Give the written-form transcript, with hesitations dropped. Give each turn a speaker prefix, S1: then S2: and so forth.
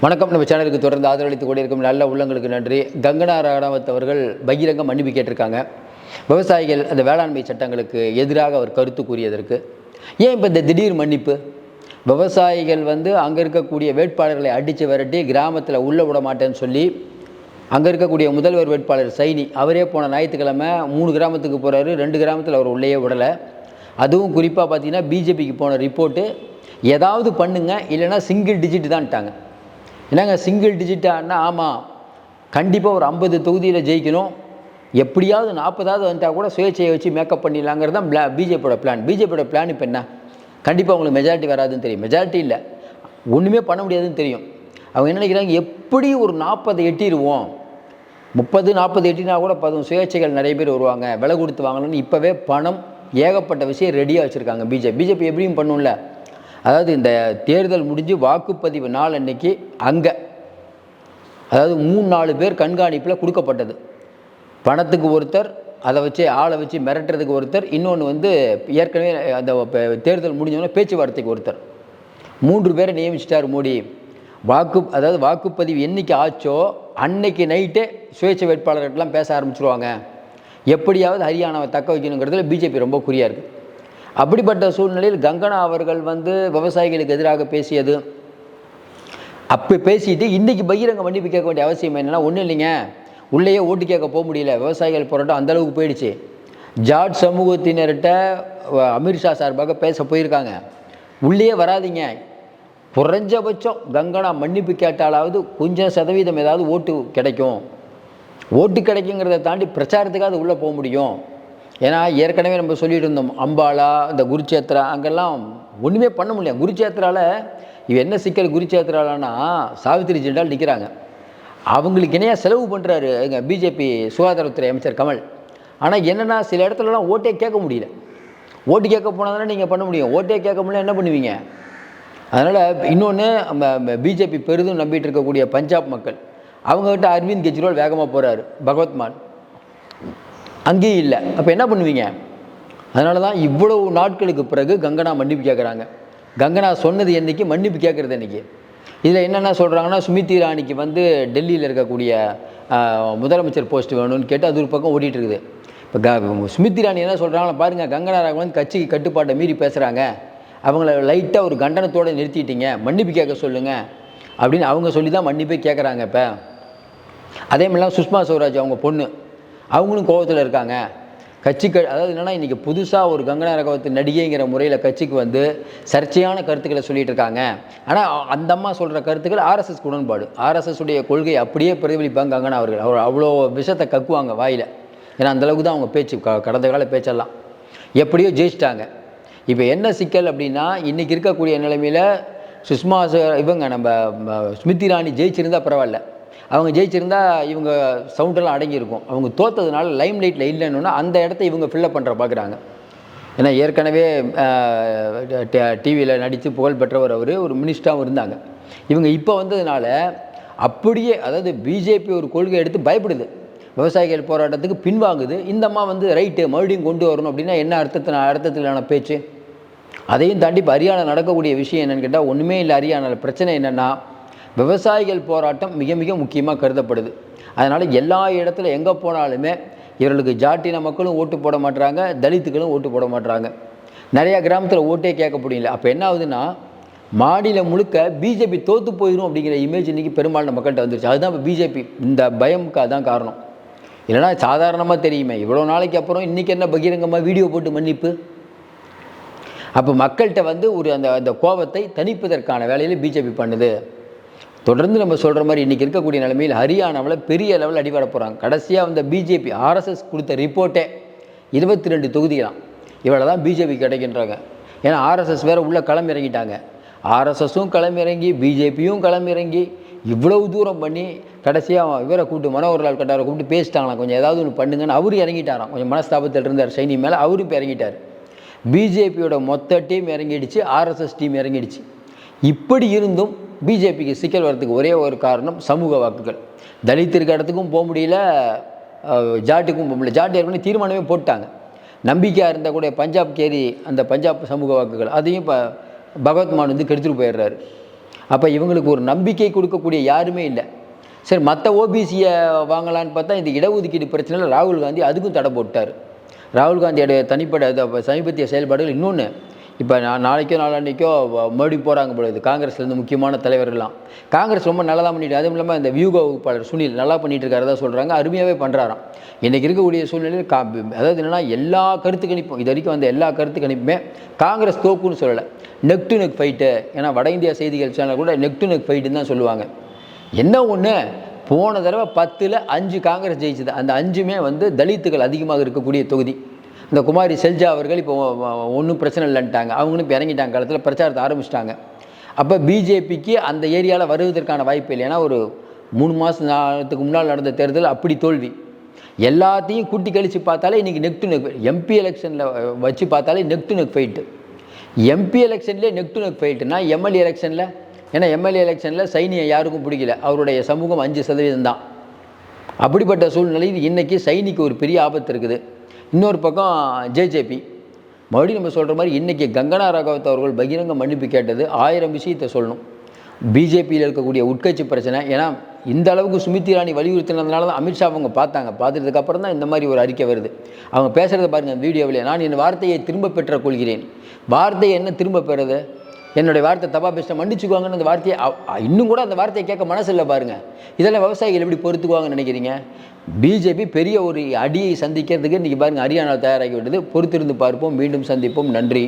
S1: வணக்கம். நம்ம சேனலுக்கு தொடர்ந்து ஆதரவளித்து கொண்டிருக்கும் நல்ல உள்ளங்களுக்கு நன்றி. கங்கனா ரணாவத் அவர்கள் பகிரங்க மன்னிப்பு கேட்டிருக்காங்க. விவசாயிகள் அந்த வேளாண்மை சட்டங்களுக்கு எதிராக அவர் கருத்து கூறியதற்கு ஏன் இப்போ இந்த திடீர் மன்னிப்பு? விவசாயிகள் அங்கே இருக்கக்கூடிய வேட்பாளர்களை அடித்து விரட்டி கிராமத்தில் உள்ளே விட மாட்டேன்னு சொல்லி அங்கே இருக்கக்கூடிய முதல்வர் வேட்பாளர் சைனி அவரே போன ஞாயிற்றுக்கிழமை 3 கிராமத்துக்கு போகிறாரு. 2 கிராமத்தில் அவர் உள்ளேயே விடலை. அதுவும் குறிப்பாக பார்த்தீங்கன்னா பிஜேபிக்கு போன ரிப்போர்ட்டு ஏதாவது பண்ணுங்க, இல்லைன்னா சிங்கிள் டிஜிட் தான்ட்டாங்க. என்னங்க சிங்கிள் டிஜிட்டானா? ஆமாம், கண்டிப்பாக ஒரு 50 தொகுதியில் ஜெயிக்கணும், எப்படியாவது 40வது வந்துட்டால் கூட சுயேட்சையை வச்சு மேக்கப் பண்ணிடலாங்கிறது தான் பிஜேபியோட பிளான். பிஜேபியோட பிளான் இப்போ என்ன? கண்டிப்பாக அவங்களுக்கு மெஜாரிட்டி வராதுன்னு தெரியும். மெஜாரிட்டி இல்லை, ஒன்றுமே பண்ண முடியாதுன்னு தெரியும். அவங்க என்ன நினைக்கிறாங்க, எப்படி ஒரு 40 எட்டிடுவோம், 30-40 எட்டினா கூட 10 சுயேட்சைகள் நிறைய பேர் வருவாங்க, விலை கொடுத்து வாங்கணும்னு இப்போவே பணம் ஏகப்பட்ட விஷயம் ரெடியாக வச்சுருக்காங்க. பிஜேபி எப்படியும் பண்ணும்ல. அதாவது இந்த தேர்தல் முடிஞ்சு வாக்குப்பதிவு நாள் அன்னைக்கு அங்கே அதாவது 3-4 பேர் கண்காணிப்பில் கொடுக்கப்பட்டது. பணத்துக்கு ஒருத்தர், அதை வச்சு ஆளை வச்சு மிரட்டுறதுக்கு ஒருத்தர், இன்னொன்று ஏற்கனவே அந்த தேர்தல் முடிஞ்சோடனே பேச்சுவார்த்தைக்கு ஒருத்தர், 3 பேரை நியமிச்சிட்டார் மோடி. அதாவது வாக்குப்பதிவு என்னைக்கு ஆச்சோ அன்னைக்கு நைட்டே சுயேட்சை வேட்பாளர்கள்லாம் பேச ஆரம்பிச்சிருவாங்க. எப்படியாவது ஹரியானாவை தக்க வைக்கணுங்கிறதுல பிஜேபி ரொம்ப குறியாக இருக்குது. அப்படிப்பட்ட சூழ்நிலையில் கங்கனா அவர்கள் விவசாயிகளுக்கு எதிராக பேசியது, அப்போ பேசிட்டு இன்றைக்கி பகிரங்க மன்னிப்பு கேட்க வேண்டிய அவசியம் என்னென்னா, ஒன்றும் இல்லைங்க, உள்ளேயே ஓட்டு கேட்க போக முடியல, விவசாயிகள் போராட்டம் அந்தளவுக்கு போயிடுச்சு. ஜாட் சமூகத்தினர்கிட்ட அமித்ஷா சார்பாக பேச போயிருக்காங்க, உள்ளேயே வராதிங்க, குறைஞ்சபட்சம் கங்கனா மன்னிப்பு கேட்டாலாவது கொஞ்சம் சதவீதம் ஏதாவது ஓட்டு கிடைக்கும், ஓட்டு கிடைக்குங்கிறத தாண்டி பிரச்சாரத்துக்காக உள்ளே போக முடியும். ஏன்னா ஏற்கனவே நம்ம சொல்லிட்டு இருந்தோம், அம்பாலா, இந்த குருச்சேத்ரா, அங்கெல்லாம் ஒன்றுமே பண்ண முடியல. குருச்சேத்ராவில் இது என்ன சிக்கல்? குருச்சேத்ராலன்னா சாவித்திரி ஜெண்டால் நிற்கிறாங்க, அவங்களுக்கு இணையாக செலவு பண்ணுறாரு எங்கள் பிஜேபி சுகாதாரத்துறை அமைச்சர் கமல். ஆனால் என்னென்னா சில இடத்துலலாம் ஓட்டே கேட்க முடியல. ஓட்டு கேட்க போனால் தானே நீங்கள் பண்ண முடியும், ஓட்டே கேட்க முடியல என்ன பண்ணுவீங்க? அதனால் இன்னொன்று, நம்ம பிஜேபி பெரிதும் நம்பிட்டு இருக்கக்கூடிய பஞ்சாப் மக்கள், அவங்ககிட்ட அரவிந்த் கெஜ்ரிவால் வேகமாக போகிறாரு, பகவத் மான் அங்கேயும் இல்லை. அப்போ என்ன பண்ணுவீங்க? அதனால தான் இவ்வளவு நாட்களுக்கு பிறகு கங்கனா மன்னிப்பு கேட்குறாங்க. கங்கனா சொன்னது என்றைக்கு, மன்னிப்பு கேட்குறது என்றைக்கு? இதில் என்னென்ன சொல்கிறாங்கன்னா, ஸ்மிருதி இரானிக்கு டெல்லியில் இருக்கக்கூடிய முதலமைச்சர் போஸ்ட் வேணும்னு கேட்டு அது ஒரு பக்கம் ஓடிட்டு இருக்குது. இப்போ ஸ்மிருதி இரானி என்ன சொல்கிறாங்கன்னா, பாருங்கள், கங்கனா ரனாவத் கட்சிக்கு கட்டுப்பாட்டை மீறி பேசுகிறாங்க, அவங்கள லைட்டாக ஒரு கண்டனத்தோடு நிறுத்திட்டீங்க, மன்னிப்பு கேட்க சொல்லுங்கள் அப்படின்னு அவங்க சொல்லி தான் மன்னிப்பே கேட்குறாங்க. இப்போ அதே மாதிரிலாம் சுஷ்மா ஸ்வராஜ் அவங்க பொண்ணு, அவங்களும் கோபத்தில் இருக்காங்க. அதாவது என்னென்னா, இன்றைக்கி புதுசாக ஒரு கங்கனா ரனாவத் நடிகைங்கிற முறையில் கட்சிக்கு சர்ச்சையான கருத்துக்களை சொல்லிகிட்டு இருக்காங்க. ஆனால் அந்த அம்மா சொல்கிற கருத்துக்கள் ஆர்எஸ்எஸ்க்கு உடன்பாடு, ஆர்எஸ்எஸ் உடைய கொள்கையை அப்படியே பிரதிபலிப்பாங்க கங்கனா அவர்கள். அவ்வளோ விஷத்தை கக்குவாங்க வாயில். ஏன்னா அந்தளவுக்கு தான் அவங்க பேச்சு, கடந்த கால பேச்செல்லாம். எப்படியோ ஜெயிச்சிட்டாங்க. இப்போ என்ன சிக்கல் அப்படின்னா, இன்றைக்கி இருக்கக்கூடிய நிலைமையில் சுஷ்மா நம்ம ஸ்மிருதி இரானி ஜெயிச்சிருந்தால் பரவாயில்ல, அவங்க ஜெயிச்சிருந்தா இவங்க சவுண்டெல்லாம் அடங்கியிருக்கும். அவங்க தோற்றதுனால லைம் லைட்டில் இல்லைன்னா அந்த இடத்த இவங்க ஃபில்லப் பண்ணுற பார்க்குறாங்க. ஏன்னா ஏற்கனவே டிவியில் நடித்து புகழ் பெற்றவர், அவர் ஒரு மினிஸ்டராகவும் இருந்தாங்க. இவங்க இப்போ வந்ததுனால அப்படியே, அதாவது பிஜேபி ஒரு கொள்கை எடுத்து பயப்படுது, விவசாயிகள் போராட்டத்துக்கு பின்வாங்குது. இந்த அம்மா ரைட்டு மறுபடியும் கொண்டு வரணும் அப்படின்னா என்ன அர்த்தத்திலான பேச்சு? அதையும் தாண்டி இப்போ ஹரியானா நடக்கக்கூடிய விஷயம் என்னென்னு கேட்டால், ஒன்றுமே இல்லை. ஹரியானாவில் பிரச்சனை என்னென்னா, விவசாயிகள் போராட்டம் மிக மிக முக்கியமாக கருதப்படுது. அதனால் எல்லா இடத்துல எங்கே போனாலுமே இவர்களுக்கு ஜாட்டின மக்களும் ஓட்டு போட மாட்டுறாங்க, தலித்துக்களும் ஓட்டு போட மாட்டுறாங்க. நிறையா கிராமத்தில் ஓட்டே கேட்க முடியல. அப்போ என்ன ஆகுதுன்னா, மாநிலம் முழுக்க பிஜேபி தோற்று போயிடும் அப்படிங்கிற இமேஜ் இன்றைக்கி பெரும்பாலான மக்கள்கிட்ட வந்துருச்சு. அதுதான் இப்போ பிஜேபி இந்த பயமுக்கு அதுதான் காரணம். இல்லைனா சாதாரணமாக தெரியுமே, இவ்வளோ நாளைக்கு அப்புறம் இன்றைக்கி என்ன பகிரங்கமாக வீடியோ போட்டு மன்னிப்பு? அப்போ மக்கள்கிட்ட ஒரு அந்த கோபத்தை தணிப்பதற்கான வேலையில் பிஜேபி பண்ணுது. தொடர்ந்து நம்ம சொல்கிற மாதிரி இன்றைக்கி இருக்கக்கூடிய நிலைமையில் ஹரியானாவில் பெரிய லெவலில் அடிபட போகிறாங்க. கடைசியாக பிஜேபி ஆர்எஸ்எஸ் கொடுத்த ரிப்போர்ட்டே 22 தொகுதிகளாம், இவ்வளோ தான் பிஜேபி கிடைக்கின்றாங்க. ஏன்னா ஆர்எஸ்எஸ் வேறு உள்ளே களமிறங்கிட்டாங்க. ஆர்எஸ்எஸும் களமிறங்கி பிஜேபியும் களமிறங்கி இவ்வளவு தூரம் பண்ணி கடைசியாக இவரை கூப்பிட்டு மனோகர்லால் கட்டாரை கூப்பிட்டு பேசிட்டாங்களாம், கொஞ்சம் ஏதாவது ஒன்று பண்ணுங்கன்னு. அவரும் இறங்கிட்டாராம், கொஞ்சம் மனஸ்தாபத்தில் இருந்தார் சைனி மேலே, அவரும் இப்போ இறங்கிட்டார். பிஜேபியோட மொத்த டீம் இறங்கிடுச்சு, ஆர்எஸ்எஸ் டீம் இறங்கிடுச்சு. இப்படி இருந்தும் பிஜேபிக்கு சிக்கல் வர்றதுக்கு ஒரே ஒரு காரணம் சமூக வாக்குகள். தலித் இருக்க இடத்துக்கும் போக முடியல, ஜாட்டுக்கும் போக முடியல. ஜாட்டு ஏற்கனவே தீர்மானமே போட்டாங்க, நம்பிக்கையாக இருந்தால் கூட பஞ்சாப் கேரி அந்த பஞ்சாப் சமூக வாக்குகள், அதையும் இப்போ பகவத் மான் கெடுத்துட்டு போயிடுறாரு. அப்போ இவங்களுக்கு ஒரு நம்பிக்கை கொடுக்கக்கூடிய யாருமே இல்லை. சரி, மற்ற ஓபிசியை வாங்கலான்னு பார்த்தா இந்த இடஒதுக்கீடு பிரச்சனையில் ராகுல் காந்தி அதுக்கும் தடை போட்டார். ராகுல் காந்தியோடைய தனிப்பட்ட சமீபத்திய செயல்பாடுகள் இன்னொன்று, இப்போ நாளைக்கோ நாளான்னைக்கோ மறுபடியும் போகிறாங்க பொழுது காங்கிரஸ்லேருந்து முக்கியமான தலைவர்கள்லாம். காங்கிரஸ் ரொம்ப நல்லா தான் பண்ணிட்டு, அதுவும் இல்லாமல் இந்த வியூக வகுப்பாளர் சுனில் நல்லா பண்ணிட்டு இருக்காரு தான் சொல்கிறாங்க. அருமையாகவே பண்ணுறாராம். இன்றைக்கி இருக்கக்கூடிய சூழ்நிலையில் அதாவது என்னென்னா எல்லா கருத்து கணிப்பும் இது வரைக்கும் வந்த எல்லா கருத்து கணிப்புமே காங்கிரஸ் தோக்குன்னு சொல்லலை, நெக் டு நெக் ஃபைட்டு. ஏன்னா வட இந்தியா செய்திகள் சேனல் கூட நெக் டு நெக் ஃபைட்டுன்னு தான் சொல்லுவாங்க. என்ன ஒன்று, போன தடவை 10ல் 5 காங்கிரஸ் ஜெயிச்சது. அந்த 5மே தலித்துகள் அதிகமாக இருக்கக்கூடிய தொகுதி. இந்த குமாரி செல்ஜா அவர்கள் இப்போ ஒன்றும் பிரச்சனை இல்லைன்ட்டாங்க. அவங்களும் இப்போ இறங்கிட்டாங்க, காலத்தில் பிரச்சாரத்தை ஆரம்பிச்சிட்டாங்க. அப்போ பிஜேபிக்கு அந்த ஏரியாவில் வருவதற்கான வாய்ப்பு இல்லை. ஏன்னா ஒரு 3 மாதத்துக்கு முன்னால் நடந்த தேர்தல் அப்படி தோல்வி. எல்லாத்தையும் கூட்டி கழித்து பார்த்தாலே இன்றைக்கி நெக் டு நெக், எம்பி எலெக்ஷனில் வச்சு பார்த்தாலே neck to neck fight. MP எலெக்ஷன்லேயே நெக் டு நெக் ஃபைட்டுனா எம்எல்ஏ எலெக்ஷனில், ஏன்னா எம்எல்ஏ எலெக்ஷனில் சைனியை யாருக்கும் பிடிக்கல, அவருடைய சமூகம் 5% தான். அப்படிப்பட்ட சூழ்நிலையில் இன்றைக்கி சைனிக்கு ஒரு பெரிய ஆபத்து இருக்குது. இன்னொரு பக்கம் ஜேஜேபி மறுபடியும் நம்ம சொல்கிற மாதிரி இன்றைக்கி கங்கனா ரகாவத் அவர்கள் பகிரங்க மன்னிப்பு கேட்டது 1000 விஷயத்தை சொல்லணும். பிஜேபியில் இருக்கக்கூடிய உட்கட்சி பிரச்சனை, ஏன்னா இந்த அளவுக்கு சுமித் இரானி வலியுறுத்தினதுனால தான் அமித்ஷா அவங்க பார்த்ததுக்கப்புறம் தான் இந்த மாதிரி ஒரு அறிக்கை வருது. அவங்க பேசுகிறத பாருங்கள் வீடியோவிலே, நான் என் வார்த்தையை திரும்ப பெற்ற கொள்கிறேன். வார்த்தையை என்ன திரும்ப பெறுறது, என்னுடைய வார்த்தை தப்பாக பேசிட்டா மன்னிச்சுக்குவாங்கன்னு அந்த வார்த்தையை இன்னும் கூட அந்த வார்த்தையை கேட்க மனசு இல்லை பாருங்கள். இதெல்லாம் விவசாயிகள் எப்படி பொறுத்துக்குவாங்கன்னு நினைக்கிறீங்க? பிஜேபி பெரிய ஒரு அடியை சந்திக்கிறதுக்கு இன்றைக்கி பாருங்கள் ஹரியானா தயாராகி விட்டது. பொறுத்திருந்து பார்ப்போம். மீண்டும் சந்திப்போம். நன்றி.